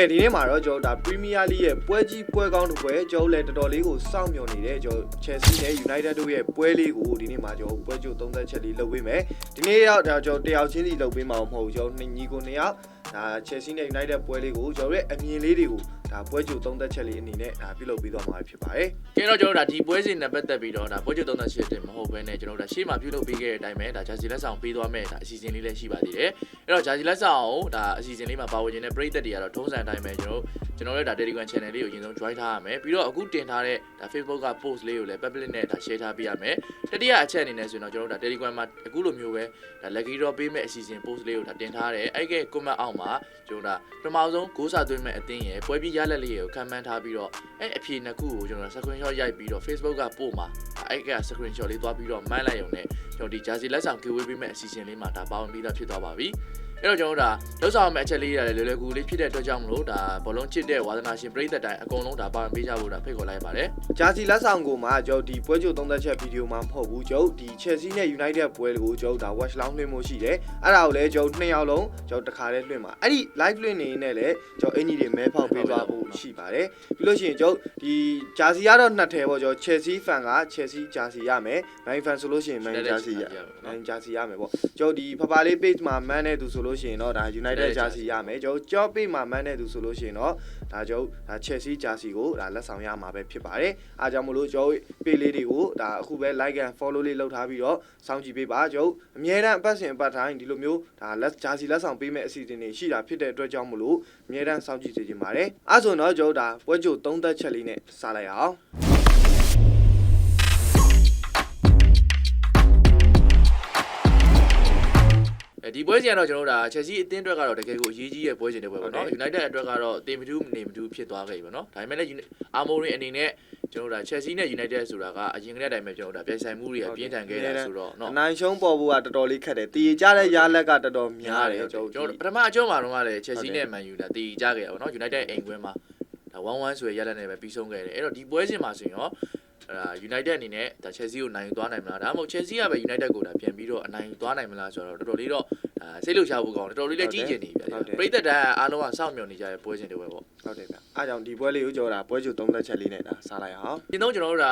ဒီနေ့မှာတော့ကျွန်တော်ဒါ Premier League ရဲ့ပွဲကြီးပွဲကောင်းတစ်ပွဲကျွန်တော်လည်းတော်တော်လေးကိုစောင့်မျှော်နေတဲ့ကျွန်တော် Chelsea နဲ့ United တို့ရဲ့ပွဲလေးကိုဒီနေ့မှာကျွန်တော်ပွဲကြိုသုံးသက်ချက်လေးလုပ်ပေးမယ်ဒီနေ့တော့ကျွန်တော်တယောက်ချင်းစီလုပ်ပေးမှာမဟုတ်ဘူးကျွန်တော်ညီကိုနှစ်ယောက်ဒါ Chelsea နဲ့ United ပွဲလေးကိုကျွန်တော်ရဲ့အမြင်လေးတွေကိုဒါပွဲကြိုသုံးသက်ချက်လေးအနေနဲ့ဒါပြုလုပ်ပေးသွားမှာဖြစ်ပါတယ်။ကျွန်တော်ဒါဒီပွဲစဉ်နဲ့ပတ်သက်ပြီးတော့ဒါပွဲကြိုသုံးသက်ချက်တင်မဟုတ်ဘဲနဲ့ကျွန်တော်ဒါရှေ့မှာပြုလုပ်ပေးခဲ့တဲ့အတိုင်းပဲဒါဂျာစီလက်ဆောင်ပေးသွားမယ်ဒါအစီအစဉ်လေးလည်းရှိပါသေးတယ်။အဲ့တော့ဂျာစီလက်ဆောင်ဒါအစီအစဉ်လေးမှာပါဝင်နေတဲ့ပရိသတ်တွေကတော့ထုံးစံအတိုင်းပဲကျွန်တော်ရဲ့ဒါ Telegram Channel လေးကိုအရင်ဆုံး join ထားရမယ်ပြီးတော့အခုတင်ထားတဲ့ဒါ Facebook က post လေးကိုလည်း public နဲ့ဒါ share ထားပေးရမယ်။တတိယအချက်အနေနဲ့ဆိုရင်တော့ကျွန်တော်ဒါ Telegram မှာအခုလိုမျိုးပဲဒါ lucky draw ပေးမဲ့အစီအစဉ် post လေးကိုဒါတင်ထားတယ်။အဲ့ကဲ comment အောက်မှာကျွန်တော်ဒါပထမဆုံးဂိုးစာသွင်းမဲ့အသင်းရဲ့ပွဲပြီးရလက်လေးကိုခံမှန်းထားပြီးတော့အဲ့အဖြေနှစ်ခုကိုကျွန်တော် screenshot ရိုက်ပြီးတော့ Facebook ကပို့မှာအဲ့က screenshot လေးသွားပြီးတော့မှန်းလိုက်ရုံနဲ့ကျွန်တော်ဒီ jersey လက်ဆောင် giveaway ပေးမဲ့အစီအစဉ်လေးမှာဒါပါဝင်ပြီးသားဖြစ်သွားပါပြီအဲ့တော့ကျွန်တော်ဒါလောက်ဆောင်မဲ့အချက်လေးရတယ်လွယ်လွယ်ကူလေးဖြစ်တဲ့အတွက်ကြောင့်မလို့ဒါဘောလုံးချစ်တဲ့ဝါသနာရှင်ပရိသတ်တိုင်းအကုန်လုံးဒါပါဝင်ပေးကြဖို့ဒါဖိတ်ခေါ်လိုက်ပါတယ်ဂျာစီလက်ဆောင်ကိုမှကျွန်တော်ဒီပွဲကြိုသုံးသက်ချက်ဗီဒီယိုမှာမဟုတ်ဘူးကျွန်တော်ဒီ Chelsea နဲ့ United ပွဲကိုကျွန်တော်ဒါ watch long လွှင့်မှုရှိတယ်အဲ့ဒါကိုလည်းကျွန်တော်နှစ်ယောက်လုံးကျွန်တော်တစ်ခါတည်းလွှင့်ပါအဲ့ဒီ live လွှင့်နေနေလည်းကျွန်တော်အင်ကြီးတွေမဲဖောက်ပေးသွားဖို့ရှိပါတယ်ပြီးလို့ရှိရင်ကျွန်တော်ဒီဂျာစီကတော့နှစ်ထည်ပေါ့ကျွန်တော် Chelsea fan က Chelsea ဂျာစီရမယ် Man fan ဆိုလို့ရှိရင် Man ဂျာစီရ Man ဂျာစီရမယ်ပေါ့ကျွန်တော်ဒီဖဖလေး page မှာ man တဲ့သူဆိုလို့ရှိရင်တော့ဒါ United ဂျာစီရမယ်ကျွန်တော်ကြော page မှာ man တဲ့သူဆိုလို့ရှိရင်တော့ဒါကျွန်တော်ဒါ Chelsea ဂျာစီကိုဒါလက်ဆောင်ရမှာပဲဖြစ်ပါတယ်အားကြောင့်မလို့ကျွန်တော် page လေးတွေကိုဒါအခုပဲ like and follow လေးလုပ်ထားပြီးတော့စောင့်ကြည့်ပေးပါကျွန်တော်အမြဲတမ်းအပတ်စဉ်အပတ်တိုင်းဒီလိုမျိုးဒါဂျာစီလက်ဆောင်ပေးမဲ့အစီအစဉ်တွေရှိတာဖြစ်တဲ့အတွက်ကြောင့်မလို့အမြဲတမ်းစောင့်ကြည့်စေချင်ပါတယ်အားဆိုတော့ကျွန်တော်ဒါပွဲကြိုသုံးသက်ချက်လေးနဲ့စလိုက်အောင်ဒီပွဲစဉ်ကတော့ကျွန်တော်တို့ဒါ Chelsea အသင်းအတွက်ကတော့တကယ်ကိုအရေးကြီးတဲ့ပွဲစဉ်တွေပဲပေါ့နော် United အတွက်ကတော့တင်မတူနေမတူဖြစ်သွားခဲ့ပြီပေါ့နော်ဒါပေမဲ့လည်း Amorim အနေနဲ့ကျွန်တော်တို့ဒါ Chelsea နဲ့ United ဆိုတာကအရင်ကတည်းကအတိုင်းပဲကျွန်တော်တို့ဒါပြိုင်ဆိုင်မှုတွေပြင်းထန်ခဲ့တာဆိုတော့နော်အနိုင်ရှုံးပေါ်ဖို့ကတော်တော်လေးခက်တယ်တည်ကြတဲ့ရလက်ကတော်တော်များတယ်ကျွန်တော်ပထမအကျော့မှာတော့ကလည်း Chelsea နဲ့ Man U ဒါတည်ကြခဲ့ရပါတော့ United အိမ်ကွင်းမှာဒါ 1-1 ဆိုရရလက်နဲ့ပဲပြီးဆုံးခဲ့တယ်အဲ့တော့ဒီပွဲစဉ်မှာဆိုရင်ရောUnited အနေနဲ့ဒါ Chelsea ကိုနိုင်သွားနိုင်မလားဒါမှမဟုတ် Chelsea ကပဲ United ကိုဒါပြန်ပြီးတော့အနိုင်သွားနိုင်မလားဆိုတော့တော်တော်လေးတော့စိတ်လှုပ်ရှားဖို့ကောင်းတယ်တော်တော်လေးလည်းကြီးကျယ်နေပြီပရိသတ်တန်းအားလုံးကစောင့်မျှော်နေကြတဲ့ပွဲစဉ်တွေပဲပေါ့ဟုတ်တယ်ဗျအားကြောင့်ဒီပွဲလေးကိုကျွန်တော်ဒါပွဲကြိုသုံးသက်ချက်လေးနဲ့ဒါစားလိုက်အောင်ဒီတော့ကျွန်တော်တို့ဒ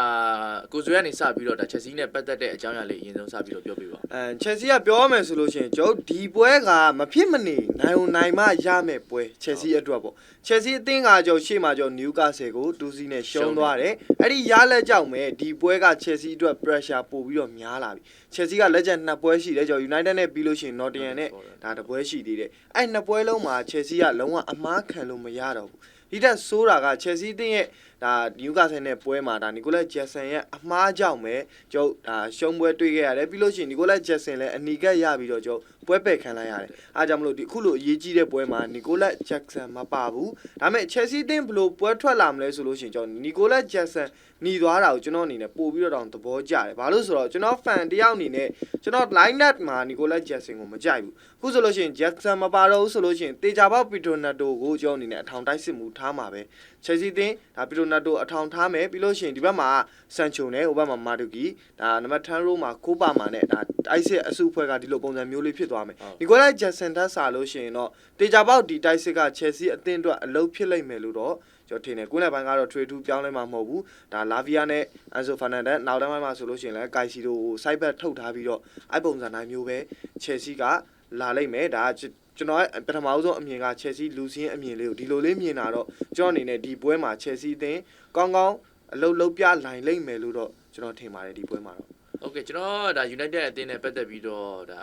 ါကိုဇွဲကနေစပြီးတော့ဒါ Chelsea နဲ့ပတ်သက်တဲ့အကြောင်းအရာလေးအရင်ဆုံးစပြီးတော့ပြောပြပါChelsea ကပြောရမယ်ဆိုလို့ရှိရင်ကျွန်တော်ဒီပွဲကမဖြစ်မနေနိုင်မှရမယ်ပွဲ Chelsea အတွက်ပေါ့ Chelsea အသင်းကကျွန်တော်ရှေ့မှာကျွန်တော် Newcastle ကို2-0နဲ့ရှုံးသွားတယ်အဲ့ဒီရလက်ကြောင့်ပဲဒီပွဲက Chelsea အတွက် pressure ပို့ပြီးတော့များလာပြီ Chelsea ကလက်ကျန်2ပွဲရှိတယ်ကျွန်တော် United နဲ့ပြီးလို့ရှိရင် Nottingham နဲ့ဒါတပွဲရှိသေးတယ်အဲ့2ပွဲလုံးမှာ Chelsea ကလုံးဝအမားခံလို့မရတော့ဘူးဒီတက်ဆိုးတာက Chelsea အသင်းရဲ့ဒါ Newcastle နဲ့ပွဲမှာဒါ Nicolas Jackson ရဲ့အမှားကြောင့်ပဲကျွန်တော်ဒါရှုံးပွဲတွေ့ခဲ့ရတယ်ပြီးလို့ရှိရင် Nicolas Jackson လည်းအနီကပ်ရပြီးတော့ကျွန်တော်ပွဲပယ်ခံလိုက်ရတယ်အားကြောင့်မလို့ဒီအခုလိုအရေးကြီးတဲ့ပွဲမှာ Nicolas Jackson မပါဘူးဒါပေမဲ့ Chelsea အသင်းဘယ်လိုပွဲထွက်လာမလဲဆိုလို့ရှိရင်ကျွန်တော် Nicolas Jackson หนีသွားတာကိုကျွန်တော်အနေနဲ့ပို့ပြီးတော့တောင်သဘောကျတယ်ဘာလို့ဆိုတော့ကျွန်တော် fan တယောက်အနေနဲ့ကျွန်တော် line up မှာ Nicolas Jackson ကိုမကြိုက်ဘူးအခုဆိုလို့ရှိရင် Jackson မပါတော့ဘူးဆိုလို့ရှိရင်တေချာပေါက် Pedronato ကိုကျွန်တော်အနေနဲ့အထောင်တိုက်စစ်မှုထားမှာပဲ Chelsea အသင်းဒါ Pedronato အထောင်ထားမယ်ပြီးလို့ရှိရင်ဒီဘက်မှာ Sancho နဲ့ဟိုဘက်မှာ Madueke ဒါနံပါတ်10 row မှာ Copa မှာနဲ့ဒါတိုက်စစ်အစုအဖွဲ့ကဒီလိုပုံစံမျိုးလေးဖြစ်သွားမယ် Nicolas Jackson တက်စားလို့ရှိရင်တော့တေချာပေါက်ဒီတိုက်စစ်က Chelsea အသင်းအတွက်အလုပ်ဖြစ်လိမ့်မယ်လို့တော့ကျွန်တော်ထင်တယ်ကိုယ်နဲ့ပိုင်းကတော့ trade to ပြောင်းလဲမှာမဟုတ်ဘူးဒါ Lavia နဲ့ Enzo Fernandez နောက်တိုင်းမှာဆိုလို့ရှိရင်လည်း Caicedo ကို side back ထုတ်ထားပြီးတော့အဲ့ပုံစံတိုင်းမျိုးပဲ Chelsea ကလာလိမ့်မယ်ဒါကျွန်တော်ပထမဆုံးအမြင်က Chelsea လူစင်းအမြင်လေးကိုဒီလိုလေးမြင်တာတော့ကျွန်တော်အနေနဲ့ဒီပွဲမှာ Chelsea အသင်းကောင်းကောင်းအလုပ်ပြနိုင်လိမ့်မယ်လို့တော့ကျွန်တော်ထင်ပါတယ်ဒီပွဲမှာတော့โอเคကျွန်တော်ဒါ United အသင်းနဲ့ပတ်သက်ပြီးတော့ဒါ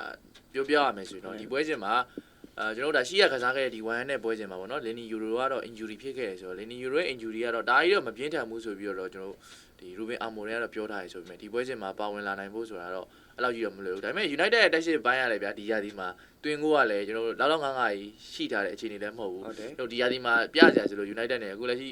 ပြောပြရမယ်ဆိုရင်တော့ဒီပွဲစဉ်မှာကျွန်တော်တို့ဒါရှိရခစားခဲ့တဲ့ဒီ1နဲ့ပွဲစဉ်မှာပေါ့နော် Lenny Euro ကတော့ injury ဖြစ်ခဲ့တယ်ဆိုတော့ Lenny Euro ရဲ့ injury ကတော့ဒါကြီးတော့မပြင်းထန်ဘူးဆိုပြီးတော့ကျွန်တော်ဒီ Ruben Amorim ကတော့ပြောထားတယ်ဆိုပေမဲ့ဒီပွဲစဉ်မှာပါဝင်လာနိုင်ဖို့ဆိုတာတော့အဲ့လောက်ကြီးတော့မလွယ်ဘူးဒါပေမဲ့ United ရဲ့တက်ရှိပိုင်းရတယ်ဗျာဒီရာသီမှာတွင်ကိုကလည်းကျွန်တော်တို့လောက်ငန်းကြီးရှိထားတဲ့အခြေအနေလည်းမဟုတ်ဘူးကျွန်တော်ဒီရာသီမှာပြစရာဆိုလို့ United နဲ့အခုလည်းရှိ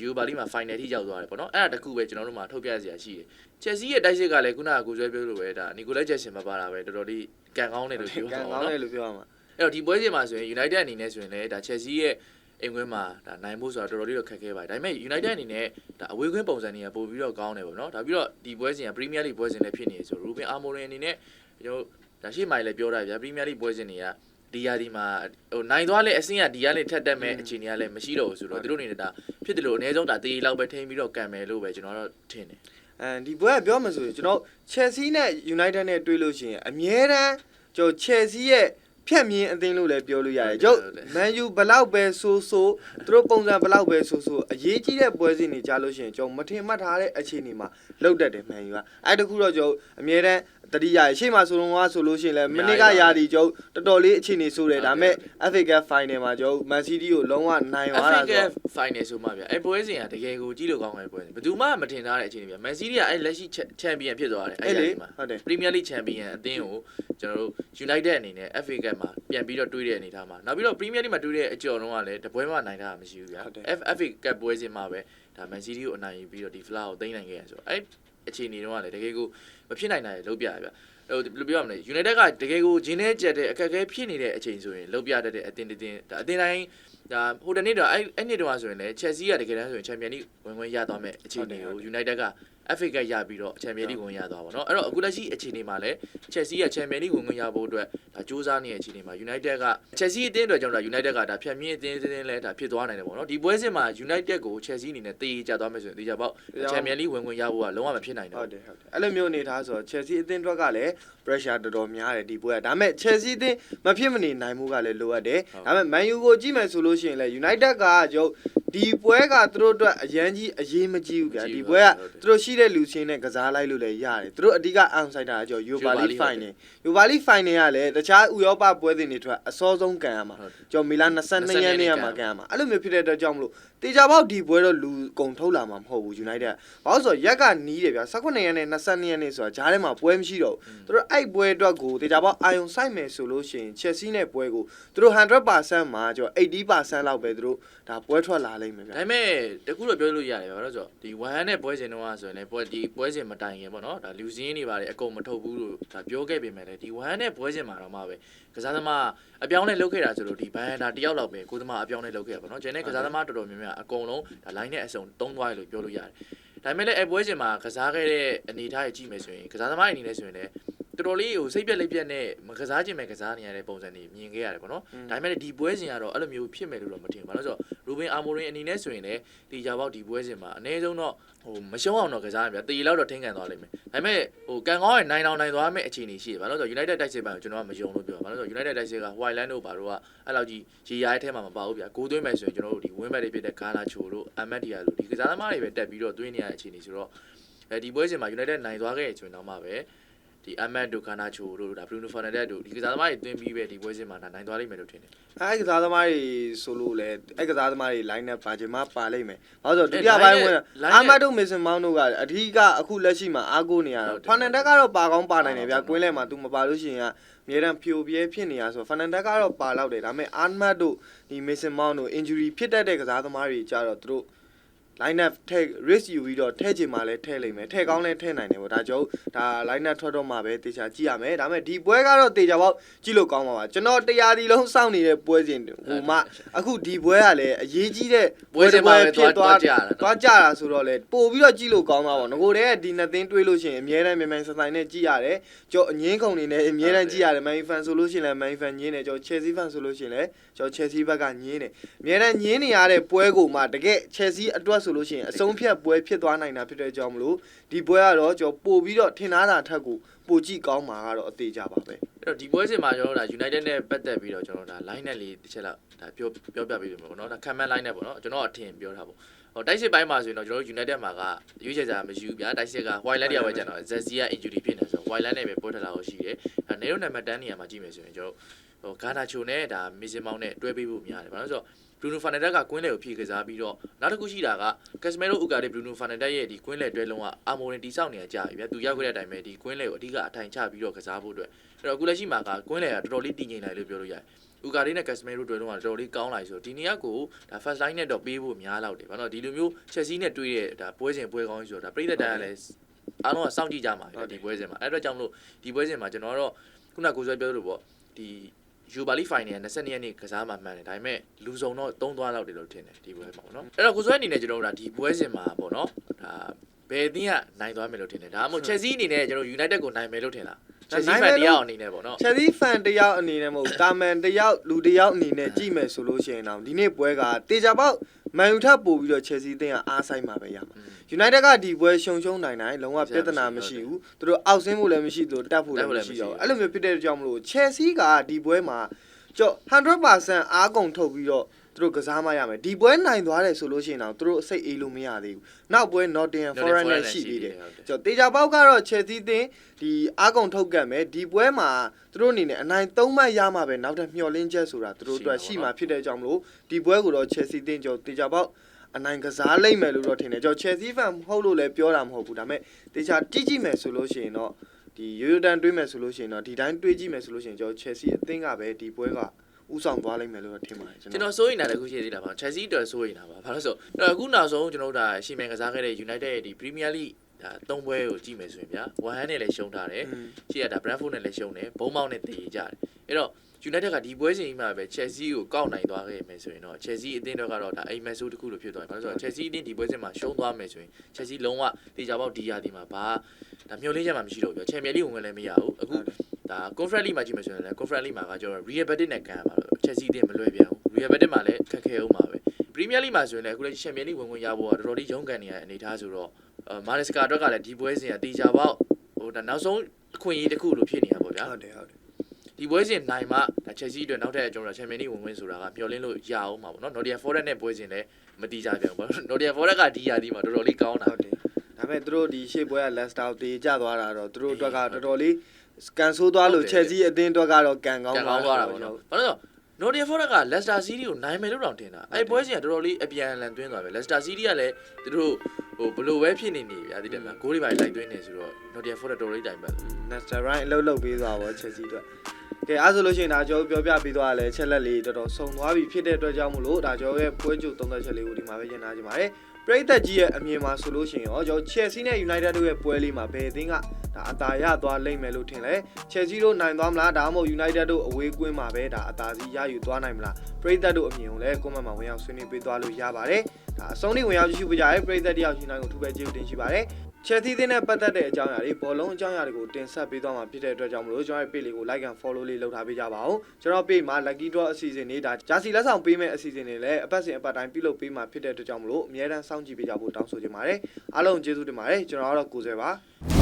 Europa League မှာ final ထိရောက်သွားတယ်ပေါ့နော်အဲ့ဒါတခုပဲကျွန်တော်တို့မှာထုတ်ပြစရာရှိတယ် Chelsea ရဲ့တိုက်စစ်ကလည်းခုနကကိုဆွဲပြောလို့ပဲဒါ Nicolas Jackson မပါတာပဲတော်တော်လေးကန်ကောင်းတယ်လို့ပြောတာပေါ့နော်ကန်ကောင်းတယ်လို့ပြောရမှာအဲ့တော့ဒီပွဲစဉ်မှာဆိုရင် United အနေနဲ့ဆိုရင်လည်းဒါ Chelsea ရဲ့အိမ်ကွင်းမှာဒါနိုင်ဖို့ဆိုတာတော်တော်လေးတော့ခက်ခဲပါတယ်ဒါပေမဲ့ United အနေနဲ့ဒါအဝေးကွင်းပုံစံတွေကပို့ပြီးတော့ကောင်းတယ်ပေါ့နော်ဒါပြီးတော့ဒီပွဲစဉ်က Premier League ပွဲစဉ်လည်းဖြစ်နေဆို Ruben Amorim အနေနဲ့ကျွန်တော်ဒါရှိမှလည်းပြောတာဗျာ Premier League ပွဲစဉ်တွေက ဒီရာဒီမှာဟိုနိုင်သွားလဲအဆင့်ကဒီကလည်းထက်တက်မဲ့အခြေအနေကလည်းမရှိတော့ဘူးဆိုတော့သူတို့အနေနဲ့ဒါဖြစ်တယ်လို့အနည်းဆုံးဒါတေးလောက်ပဲထိန်းပြီးတော့ကန်မယ်လို့ပဲကျွန်တော်တော့ထင်တယ်ဒီပွဲကပြောမှဆိုရင်ကျွန်တော် Chelsea နဲ့ United နဲ့တွေ့လို့ရှိရင်အမြဲတမ်းကျွန်တော် Chelsea ရဲ့ဖြတ်မြင်အသင်းလို့လည်းပြောလို့ရတယ်ကျုပ် Man U ဘလောက်ပဲဆိုသူတို့ပုံစံဘလောက်ပဲဆိုအရေးကြီးတဲ့ပွဲစဉ်တွေကြားလို့ရှိရင်ကျွန်တော်မထင်မှတ်ထားတဲ့အခြေအနေမှာလောက်တတ်တယ် Man U ကအဲ့တခုတော့ကျွန်တော်အမြဲတမ်းတတိယရှေ့မှာဆိုတော့ဆိုလို့ရှိရင်လည်းမိနစ်ကရာဒီကျွန်တော်တော်လေးအခြေအနေဆိုတယ်ဒါပေမဲ့ FA Cup Final မှာကျွန်တော် Man City ကိုလုံးဝနိုင်သွားတာဆို FA Cup Final ဆိုမှဗျအဲ့ပွဲစဉ်ကတကယ်ကိုကြီးလို့ကောင်းတဲ့ပွဲစဉ်ဘယ်သူမှမထင်ထားတဲ့အခြေအနေဗျ Man City ကအဲ့လက်ရှိ Champion ဖြစ်သွားတယ်အဲ့ဒီမှာ Premier League Champion အသင်းကိုကျွန်တော်တို့ United အနေနဲ့ FA Cup မှာပြန်ပြီးတော့တွေးတဲ့အနေထားမှာနောက်ပြီးတော့ Premier League မှာတွေးတဲ့အကြော်တော့ကလည်းတပွဲမှနိုင်တာမရှိဘူးဗျ FA Cup ပွဲစဉ်မှာပဲဒါ Man City ကိုအနိုင်ယူပြီးတော့ဒီ Flower ကိုသိမ်းနိုင်ခဲ့ရဆိုအဲ့အခြေအနေတော့ကလည်းတကယ်ကိုမဖြစ်နိုင်တာလေလုပ်ပြရဗျဟိုဘယ်လိုပြောရမလဲ United ကတကယ်ကိုဂျင်းနဲ့ကြက်တဲ့အခက်အခဲဖြစ်နေတဲ့အချိန်ဆိုရင်လုပ်ပြတတ်တဲ့အတင်းဒါအတင်းတိုင်းဒါဟိုတနေ့တော့အဲ့နေ့တော့ဆိုရင်လည်း Chelsea ကတကယ်တမ်းဆိုရင် Champions League ဝင်ခွင့်ရသွားမဲ့အခြေအနေကို United က FA Cup ရပြီးတော့ Champions League ဝင်ရသွားပါတော့အဲ့တော့အခုလက်ရှိအခြေအနေမှာလည်း Chelsea က Champions League ဝင်ခွင့်ရဖို့အတွက်ဒါစူးစမ်းနေတဲ့အခြေအနေမှာ United က Chelsea အသင်းအတွက်ကြောင့်ဒါ United ကဒါဖြတ်မြင့်အသင်းလဲဒါဖြစ်သွားနိုင်တယ်ပေါ့နော်ဒီပွဲစဉ်မှာ United ကို Chelsea အနေနဲ့တေးကြသွားမယ်ဆိုရင်တေးကြပေါ့ Champions League ဝင်ခွင့်ရဖို့ကလုံးဝမဖြစ်နိုင်တော့ဟုတ်တယ်အဲ့လိုမျိုးအနေထားဆိုတော့ Chelsea အသင်းအတွက်ကလည်း pressure တော်တော်များတယ်ဒီပွဲကဒါပေမဲ့ Chelsea အသင်းမဖြစ်မနေနိုင်မှုကလည်းလိုအပ်တယ်ဒါပေမဲ့ Man U ကိုကြည့်မယ်ဆိုလို့ရှိရင်လည်း United ကကျွန်ဒီပွဲကသူတို့အတွက်အရန်ကြီးအရေးမကြီးဘူးဗျာဒီပွဲကသူတို့ရှိတဲ့လူချင်းနဲ့ကစားလိုက်လို့လည်းရတယ်သူတို့အဓိက outsider ကကျွန်တော် Europa League Final Europa League Final ကလည်းတခြားဥရောပပွဲစဉ်တွေထွက်အစောဆုံးကန်ရမှာကျွန်တော်မီလာ22ရက်နေ့မှာကန်ရမှာအဲ့လိုမျိုးဖြစ်တဲ့အတွက်ကြောင့်မလို့တေချာပေါက်ဒီပွဲတော့လူကုန်ထုတ်လာမှာမဟုတ်ဘူး United ဘာလို့ဆိုတော့ရက်ကနီးတယ်ဗျာ18ရက်နဲ့22ရက်နေ့ဆိုတာဂျားထဲမှာပွဲမရှိတော့ဘူးသူတို့အဲ့ပွဲအတွက်ကိုတေချာပေါက်အာယုံစိုက်မယ်ဆိုလို့ရှိရင် Chelsea နဲ့ပွဲကိုသူတို့ 100% မှာကျွန်တော် 80% လောက်ပဲသူတို့ဒါပွဲထွက်လာလိမ့်မယ်ဗျာဒါပေမဲ့တခုတော့ပြောလို့ရတယ်ဗျာဆိုတော့ဒီ1နဲ့ပွဲစဉ်တော့ဆိုရင်လည်းဒီပွဲစဉ်မတိုင်ခင်ပေါ့နော်ဒါလူစင်းတွေပါတယ်အကုန်မထုတ်ဘူးလို့ဒါပြောခဲ့ပေမဲ့လည်းဒီ1နဲ့ပွဲစဉ်မှာတော့မှပဲကစားသမားအပြောင်းလဲလုပ်ခဲ့တာဆိုလို့ဒီဘန်ဒါတယောက်လောက်ပဲကိုသမားအပြောင်းလဲလုပ်ခဲ့ပါတော့ကျန်တဲ့ကစားသမားတော်တော်များများအကုန်လုံးဒါ line နဲ့အစုံသုံးသွားရလို့ပြောလို့ရတယ်ဒါပေမဲ့လည်းအပွဲစဉ်မှာကစားခဲ့တဲ့အနေအထားကြီးကြည့်မယ်ဆိုရင်ကစားသမားအနေနဲ့ဆိုရင်လည်းတော်တော်လေးဟိုစိတ်ပြက်လေးပြက်နဲ့မကစားခြင်းပဲကစားနေရတဲ့ပုံစံတွေမြင်ခဲ့ရတယ်ပေါ့နော်ဒါပေမဲ့ဒီပွဲစဉ်ကတော့အဲ့လိုမျိုးဖြစ်မယ်လို့တော့မထင်ဘူးဘာလို့ဆိုတော့ရူဘင်အာမိုရင်အနေနဲ့ဆိုရင်လည်းဒီကြပေါက်ဒီပွဲစဉ်မှာအနည်းဆုံးတော့ဟိုမရှုံးအောင်တော့ကစားရပြတေလောက်တော့ထိန်းကန်သွားလိမ့်မယ်ဒါပေမဲ့ဟိုကန်ကောင်းရဲ့နိုင်အောင်နိုင်သွားမယ့်အခြေအနေရှိတယ်ဘာလို့ဆိုတော့ United တိုက်စစ်ပိုင်းကိုကျွန်တော်ကမယုံလို့ပြောဘာလို့ဆိုတော့ United တိုက်စစ်က Whiteland တို့ဘာတို့ကအဲ့လောက်ကြီးရေရိုင်းထဲမှာမပါဘူးဗျာကိုသွင်းမယ်ဆိုရင်ကျွန်တော်တို့ဒီ win back တွေဖြစ်တဲ့ Gala Cho တို့ Amadia တို့ဒီကစားသမားတွေပဲတက်ပြီးတော့သွင်းနေရတဲ့အခြေအနေဆိုတော့ဒီပွဲစဉ်မှာ United နိုင်သွားခဲ့ဆိုရင်တော့မှပဲဒီ Ahmed တို့ Gala Cho တို့ဒါ Bruno Fernandes တို့ဒီကစားသမားတွေသွင်းပြီးပဲဒီပွဲစဉ်မှာနိုင်သွားလိမ့်မယ်လို့ထင်တယ်အဲ့ကစားသမားတွေဆိုလို့လဲအဲ့ကစားသမားတွေ line နဲ့ပါချင်မှပါလိမ့်မယ်ဘာလို့ဆိုတော့ဒုတိယပိုင်းဝင်အာမတ်တို့ Mason Mount တို့ကအဓိကအခုလက်ရှိမှာအားကိုးနေရတော့ Fernandes ကတော့ပါကောင်းပါနိုင်တယ်ဗျာကွင်းလဲမှာ तू မပါလို့ရှိရင်ကအများတန်းဖြိုပြဲဖြစ်နေရဆို Fernandes ကတော့ပါလောက်တယ်ဒါပေမဲ့ Ahmad တို့ဒီ Mason Mount တို့ injury ဖြစ်တတ်တဲ့ကစားသမားတွေကြတော့သူတို့ line up ထဲ risk ယူပြီးတော့ထဲချင်မှလည်းထဲလိမ့်မယ်ထဲကောင်းလည်းထဲနိုင်တယ်ပေါ့ဒါကြောင့်ဒါ line up ထွက်တော့မှပဲတေချာကြည့်ရမယ်ဒါပေမဲ့ဒီပွဲကတော့တေချာပေါက်ကြည့်လို့ကောင်းပါပါကျွန်တော်တရားဒီလုံးစောင့်နေတဲ့ပွဲစဉ်ဟိုမှအခုဒီပွဲကလည်းအရေးကြီးတဲ့ပွဲစဉ်မှာဖြစ်သွားကြတာဆိုတော့လေပို့ပြီးတော့ကြည့်လို့ကောင်းပါပါငကိုတည်းကဒီနှစ်သင်းတွေးလို့ရှိရင်အများတန်းမြန်ဆိုင်နဲ့ကြည့်ရတယ်ကျွန်တော်အငင်းခုံနေနဲ့အများတန်းကြည့်ရတယ် Man fan ဆိုလို့ရှိရင်လည်း Man fan ညင်းတယ်ကျွန်တော် Chelsea fan ဆိုလို့ရှိရင်လည်းကျွန်တော် Chelsea ဘက်ကညင်းတယ်အများတန်းညင်းနေရတဲ့ပွဲကိုမှတကယ် Chelsea အတွက်ဆိုလို့ရှိရင်အဆုံးဖြတ်ပွဲဖြစ်သွားနိုင်တာဖြစ်တဲ့ကြောင့်မလို့ဒီပွဲကတော့ကျွန်တော်ပို့ပြီးတော့ထင်သားတာထက်ကိုပိုကြည့်ကောင်းမှာကတော့အသေးကြပါပဲအဲ့တော့ဒီပွဲစဉ်မှာကျွန်တော်တို့ဒါ United နဲ့ပတ်သက်ပြီးတော့ကျွန်တော်တို့ဒါ line နဲ့လေးတစ်ချက်လောက်ဒါပြောပြပေးလို့ပေါ့နော်ဒါ comment line နဲ့ပေါ့နော်ကျွန်တော်အထင်ပြောထားပေါ့ဟိုတိုက်စစ်ပိုင်းမှာဆိုရင်တော့ကျွန်တော်တို့ United မှာကရွေးချယ်ကြမရှိဘူးဗျာတိုက်စစ်က Whiteland တရားပဲကျန်တော့ Zazia injury ဖြစ်နေဆိုတော့ Whiteland နဲ့ပဲပွဲထလာလို့ရှိတယ်ဒါနေတော့နံပါတ်10နေရာမှာကြည့်မယ်ဆိုရင်ကျွန်တော်ဟို Gana Cho နဲ့ဒါ Mason Mount နဲ့တွဲပေးဖို့များတယ်ဘာလို့ဆိုတော့ Bruno Fernandes ကကွင်းလေကိုဖြည့်ကစားပြီးတော့နောက်တစ်ခုရှိတာက Casemiro Ugarte Bruno Fernandes ရဲ့ဒီကွင်းလေတွဲလုံးကအာမိုရင်တီဆောက်နေကြပြီဗျာသူရောက်ခဲ့တဲ့အတိုင်းပဲဒီကွင်းလေကိုအဓိကအထိုင်ချပြီးတော့ကစားဖို့အတွက်အဲ့တော့အခုလက်ရှိမှာကကွင်းလေကတော်တော်လေးတည်ငြိမ်လာလို့ပြောလို့ရတယ်Ugarte နဲ့ Casemiro တွဲလုံးကတော်တော်လေးကောင်းလာပြီဆိုတော့ဒီနေရာကိုဒါ first line နဲ့တော့ပေးဖို့များလောက်တယ်ဘာလို့ဒီလိုမျိုး Chelsea နဲ့တွေ့တဲ့ဒါပွဲစဉ်ပွဲကောင်းကြီးဆိုတော့ဒါပြည်သက်တိုင်းကလည်းအားလုံးကစောင့်ကြည့်ကြမှာဒီပွဲစဉ်မှာအဲ့တော့ကြောင့်မလို့ဒီပွဲစဉ်မှာကျွန်တော်ကတော့ခုနကကိုဆွဲပြောလို့ပေါ့ဒီ Europa League Final 22ရက်နေ့ကစားမှမှန်တယ်ဒါပေမဲ့လူစုံတော့3သွားလောက်တယ်လို့ထင်တယ်ဒီပွဲမှာပေါ့နော်အဲ့တော့ကိုဆွဲအနေနဲ့ကျွန်တော်တို့ဒါဒီပွဲစဉ်မှာပေါ့နော်ဒါဘယ်အသင်းကနိုင်သွားမယ်လို့ထင်တယ်ဒါမှမဟုတ် Chelsea အနေနဲ့ကျွန်တော် United ကိုနိုင်မယ်လို့ထင်လား ချက်စီဖန်တရားအနေနဲ့ပေါ့နော် ချက်စီဖန်တယောက်အနေနဲ့မဟုတ်တာမန်တယောက်လူတယောက်အနေနဲ့ကြည့်မယ်ဆိုလို့ရှိရင်တော့ဒီနေ့ပွဲကတေချာပေါက်မန်ယူထပ်ပို့ပြီးတော့ချက်စီအသင်းကအားဆိုင်မှာပဲရမှာ United ကဒီပွဲရှုံနိုင်လုံးဝပြဿနာမရှိဘူးသူတို့အောက်ဆင်းဖို့လည်းမရှိသူတို့တက်ဖို့လည်းမရှိတော့အဲ့လိုမျိုးဖြစ်တဲ့ကြောင့်မလို့ချက်စီကဒီပွဲမှာ100% အားကုန်ထုတ်ပြီးတော့သူတို့ကစားမရမယ်ဒီပွဲနိုင်သွားတယ်ဆိုလို့ရှိရင်တော့သူတို့အစိတ်အေးလို့မရသေးဘူးနောက်ပွဲ Nottingham Forest နဲ့ရှိသေးတယ်တေချာပေါက်ကတော့ Chelsea အသင်းဒီအားကုန်ထုတ်ကတ်မယ်ဒီပွဲမှာသူတို့အနေနဲ့အနိုင်3မှတ်ရမှာပဲနောက်ထပ်မျှော်လင့်ချက်ဆိုတာသူတို့အတွက်ရှိမှာဖြစ်တဲ့ကြောင့်မလို့ဒီပွဲကိုတော့ Chelsea အသင်းတေချာပေါက်အနိုင်ကစားလိမ့်မယ်လို့တော့ထင်တယ်Chelsea fan မဟုတ်လို့လည်းပြောတာမဟုတ်ဘူးဒါပေမဲ့တေချာကြည့်မယ်ဆိုလို့ရှိရင်တော့ဒီရိုးရိုးတန်းတွေးမယ်ဆိုလို့ရှိရင်တော့ဒီတိုင်းတွေးကြည့်မယ်ဆိုလို့ရှိရင်Chelsea အသင်းကပဲဒီပွဲကဥဆောင်သွားလိမ့်မယ်လို့ထင်ပါတယ်ကျွန်တော်စိုးရိမ်တာလည်းခုရှိသေးတာပါ Chelsea အတွက်စိုးရိမ်တာပါဘာလို့ဆိုအခုနောက်ဆုံးကျွန်တော်တို့ဒါရှီမန်ကစားခဲ့တဲ့ United ရဲ့ဒီ Premier League ဒါ၃ပွဲကိုကြည့်မယ်ဆိုရင်ဗျာဝမ်ဟန်နဲ့လည်းရှုံးထားတယ်ရှေ့ကဒါ Brentford နဲ့လည်းရှုံးတယ်ဘုံမောက်နဲ့တည်ကြတယ်အဲ့တော့ United ကဒီပွဲစဉ်ကြီးမှာပဲ Chelsea ကိုကောက်နိုင်သွားခဲ့မယ်ဆိုရင်တော့ Chelsea အသင်းတော့ကတော့ဒါအိမ်မက်ဆိုးတစ်ခုလိုဖြစ်သွားတယ်ဘာလို့ဆိုတော့ Chelsea အသင်းဒီပွဲစဉ်မှာရှုံးသွားမယ်ဆိုရင် Chelsea လုံးဝတေချာပေါက်ဒီရာဒီမှာဘာဒါမျှော်လင့်ချက်မှမရှိတော့ဘူး Champions League ဝင်လည်းမရဘူးအခုဒါ Conference League မှာကြည့်မယ်ဆိုရင်လည်း Conference League မှာကကျွန်တော် Real Betis နဲ့ကန်ရမှာပဲ Chelsea အသင်းမလွယ်ပြန်ဘူး Real Betis မှာလည်းခက်ခဲအောင်ပါပဲ Premier League မှာဆိုရင်လည်းအခုလည်း Champions League ဝင်ခွင့်ရဖို့ကတော်တော်လေးရုန်းကန်နေရတဲ့အနေအထားဆိုတော့Maresca အတွက်ကလည်းဒီပွဲစဉ်ကတေချာပေါက်ဟိုဒါနောက်ဆုံးအခွင့်အရေးတစ်ခုလိုဖြစ်နေတာပေါ့ဗျာဟုတ်တယ်ဒီပွဲစဉ်နိုင်မှဒါ Chelsea အတွက်နောက်ထပ်ကျွန်တော်တို့ Champions League ဝင်ခွင့်ဆိုတာကမျှော်လင့်လို့ရအောင်ပါပေါ့နော် Nottingham Forest နဲ့ပွဲစဉ်လည်းမတီးကြပြန်ဘူးပေါ့ Nottingham Forest ကဒီရာဒီမှာတော်တော်လေးကောင်းတာဟုတ်တယ်ဒါပေမဲ့သူတို့ဒီရှေ့ပွဲက Leicester ကိုတေးကြသွားတာတော့သူတို့အတွက်ကတော်တော်လေးကန်ဆိုးသွားလို့ Chelsea အသင်းအတွက်ကတော့ကန်ကောင်းသွားတာပေါ့နော်ဘာလို့လဲNottingham Forest က Leicester City ကိုနိုင်မယ်လို့တောင်ထင်တာအဲ့ပွဲစဉ်ကတော်တော်လေးအပြန်အလှန်သွင်းသွားပဲ Leicester City ကလည်းသူတို့ဟိုဘလို့ပဲဖြစ်နေဗျာသိတယ်မလားဂိုးတွေပါလိုက်သွင်းနေဆိုတော့ Nottingham Forest တော်တော်လေးတိုင်ပတ် Leicester Right အလုပ်လုပ်ပေးသွားပါ Chelsea အတွက်ကဲအဲ့ဆိုလို့ရှိရင်ဒါကျွန်တော်ပြောပြပေးသွားရလဲချက်လက်လေးတော်တော်စုံသွားပြီဖြစ်တဲ့အတွက်ကြောင့်မို့လို့ဒါကျွန်တော်ရဲ့ပွဲကြိုသုံးသက်ချက်လေးကိုဒီမှာပဲညှိနှိုင်းကြပါတယ်ပရိသတ်ကြီးရဲ့အမြင်မှာဆိုလို့ရှိရင်ရောကျွန်တော် Chelsea နဲ့ United တို့ရဲ့ပွဲလေးမှာဘယ်အသင်းကဒါအသာရသွားလိမ့်မယ်လို့ထင်လဲ Chelsea တို့နိုင်သွားမလားဒါမှမဟုတ် United တို့အဝေးကွင်းမှာပဲဒါအသာစီရယူသွားနိုင်မလားပရိသတ်တို့အမြင်ကိုလည်း comment မှာဝင်ရောက်ဆွေးနွေးပေးသွားလို့ရပါတယ်ဒါအဆုံးထိဝင်ရောက်ကြည့်ရှုပေးကြရဲပရိသတ်တယောက်ရှင်တိုင်းကိုထူးပဲကျေးဇူးတင်ရှိပါတယ်Chelsea အသင်းနဲ့ပတ်သက်တဲ့အကြောင်းအရာတွေဘောလုံးအကြောင်းအရာတွေကိုတင်ဆက်ပေးသွားမှာဖြစ်တဲ့အတွက်ကြောင့်မလို့ကျွန်တော်ရဲ့ page လေးကို like and follow လေးလုပ်ထားပေးကြပါဦးကျွန်တော် page မှာ lucky draw အစီအစဉ်တွေဒါဂျာစီလက်ဆောင်ပေးမဲ့အစီအစဉ်တွေလည်းအပတ်စဉ်အပတ်တိုင်းပြုလုပ်ပေးမှာဖြစ်တဲ့အတွက်ကြောင့်မလို့အများအားစောင့်ကြည့်ပေးကြဖို့တောင်းဆိုချင်ပါတယ်အားလုံးကျေးဇူးတင်ပါတယ်ကျွန်တော်ကတော့ကိုယ်ဆွဲပါ